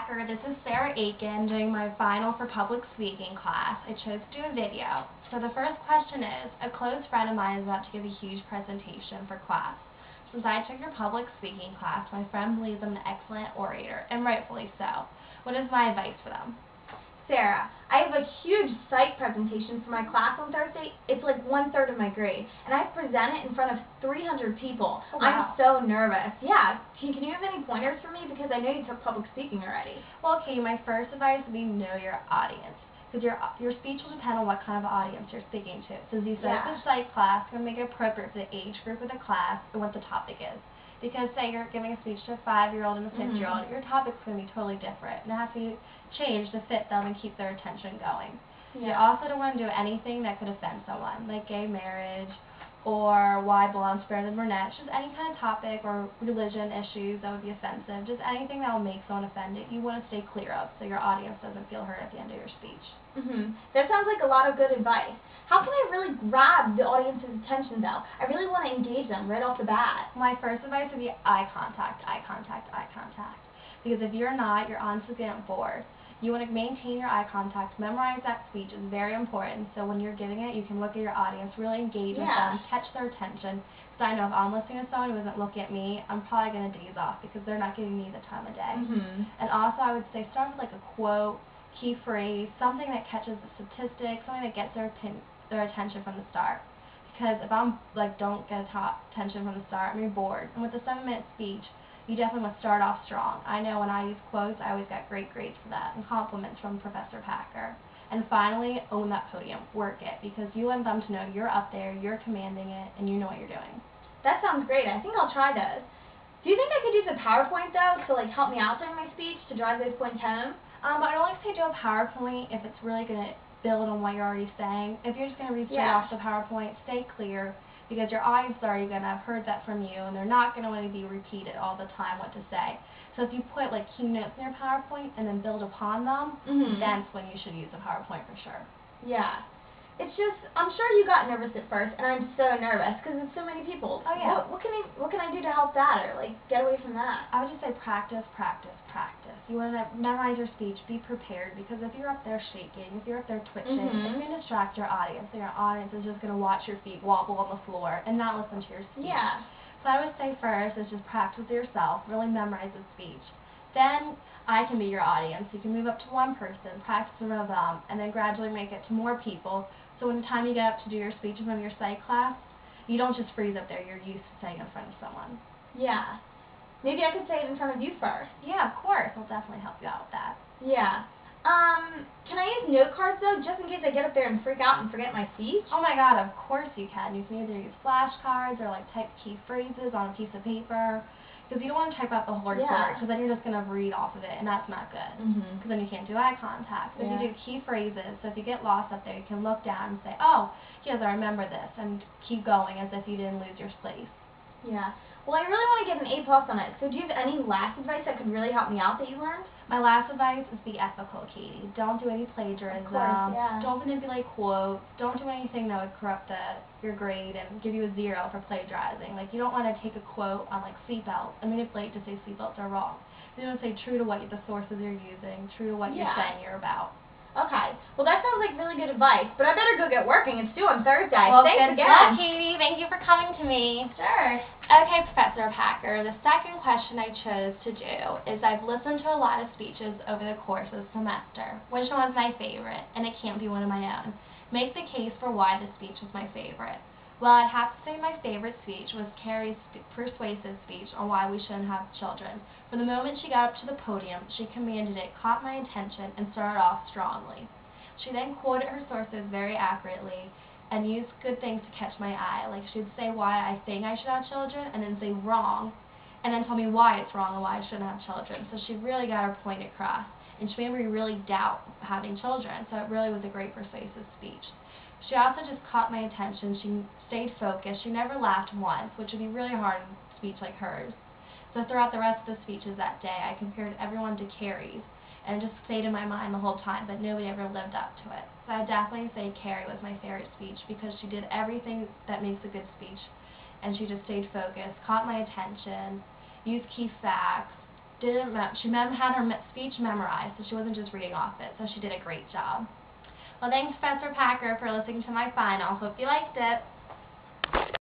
Packer. This is Sarah Aiken doing my final for public speaking class. I chose to do a video. So the first question is, a close friend of mine is about to give a huge presentation for class. Since I took your public speaking class, my friend believes I'm an excellent orator, and rightfully so. What is my advice for them? Sarah, I have a huge psych presentation for my class on Thursday. It's like 1/3 of my grade, and I present it in front of 300 people. Oh, wow. I'm so nervous. Yeah, can you have any pointers for me? Because I know you took public speaking already. Well, okay, my first advice would be know your audience. Because your speech will depend on what kind of audience you're speaking to. So as you said, Yeah. it's a psych class, you're going to make it appropriate for the age group of the class and what the topic is. Because say you're giving a speech to a 5-year-old and a 6-year-old, your topic's going to be totally different. And it has to be changed to fit them and keep their attention going. Yeah. You also don't want to do anything that could offend someone, like gay marriage or why blondes better than brunettes, just any kind of topic or religion issues that would be offensive, just anything that will make someone offended, you want to stay clear of so your audience doesn't feel hurt at the end of your speech. That sounds like a lot of good advice. How can I really grab the audience's attention though? I really want to engage them right off the bat. My first advice would be eye contact, eye contact, eye contact. Because if you're not, you're honestly going to get bored. You want to maintain your eye contact, memorize that speech is very important, so when you're giving it, you can look at your audience, really engage with them, catch their attention. So I know if I'm listening to someone who isn't looking at me, I'm probably going to daze off because they're not giving me the time of day. And also I would say start with like a quote, key phrase, something that catches the statistics, something that gets their attention from the start. Because if I'm like don't get attention from the start, I'm bored. And with a 7-minute speech, you definitely want to start off strong. I know when I use quotes, I always got great grades for that, and compliments from Professor Packer. And finally, own that podium. Work it, because you want them to know you're up there, you're commanding it, and you know what you're doing. That sounds great. I think I'll try those. Do you think I could use a PowerPoint, though, to like help me out during my speech, to drive those points home? But I only say do a PowerPoint if it's really going to build on what you're already saying. If you're just going to read straight off the PowerPoint, stay clear, because your audience is already going to have heard that from you, and they're not going to want to be repeated all the time what to say. So if you put like keynotes in your PowerPoint and then build upon them, that's when you should use a PowerPoint for sure. Yeah. It's just, I'm sure you got nervous at first, and I'm so nervous because it's so many people. Oh yeah. What can I do to help that, or like get away from that? I would just say practice, practice, practice. You want to memorize your speech, be prepared, because if you're up there shaking, if you're up there twitching, it's going to distract your audience, and your audience is just going to watch your feet wobble on the floor and not listen to your speech. Yeah. So I would say first is just practice yourself, really memorize the speech. Then I can be your audience. You can move up to one person, practice in front of them, and then gradually make it to more people. So when the time you get up to do your speech in front of your psych class, you don't just freeze up there, you're used to saying in front of someone. Yeah. Maybe I could say it in front of you first. Yeah, of course. I'll definitely help you out with that. Yeah. Can I use note cards though, just in case I get up there and freak out and forget my speech? Oh my god, of course you can. You can either use flashcards or like type key phrases on a piece of paper. Because you don't want to type out the whole report, because then you're just going to read off of it, and that's not good. Because then you can't do eye contact. So if you do key phrases, so if you get lost up there, you can look down and say, oh, yes, I remember this, and keep going as if you didn't lose your place. Yeah. Well, I really want to get an A+ on it, so do you have any last advice that could really help me out that you learned? My last advice is be ethical, Katie. Don't do any plagiarism. Of course, yeah. Don't manipulate quotes. Don't do anything that would corrupt your grade and give you a 0 for plagiarizing. Like, you don't want to take a quote on, like, seatbelts and manipulate to say seatbelts are wrong. You want to say true to what the sources you're using, true to what you're saying you're about. Okay. Well, that sounds like really good advice, but I better go get working. It's due on Thursday. Well, thanks good again. luck, Katie. Thank you for coming to me. Sure. Okay, Professor Packer, the second question I chose to do is I've listened to a lot of speeches over the course of the semester. Which one's my favorite? And it can't be one of my own. Make the case for why this speech was my favorite. Well, I'd have to say my favorite speech was Carrie's persuasive speech on why we shouldn't have children. From the moment she got up to the podium, she commanded it, caught my attention, and started off strongly. She then quoted her sources very accurately and used good things to catch my eye. Like, she would say why I think I should have children, and then say wrong, and then tell me why it's wrong and why I shouldn't have children. So she really got her point across, and she made me really doubt having children. So it really was a great persuasive speech. She also just caught my attention. She stayed focused. She never laughed once, which would be really hard in a speech like hers. So throughout the rest of the speeches that day, I compared everyone to Carrie's, and it just stayed in my mind the whole time, but nobody ever lived up to it. So I'd definitely say Carrie was my favorite speech because she did everything that makes a good speech, and she just stayed focused, caught my attention, used key facts, had her speech memorized, so she wasn't just reading off it, so she did a great job. Well, thanks, Professor Packer, for listening to my final. Hope you liked it.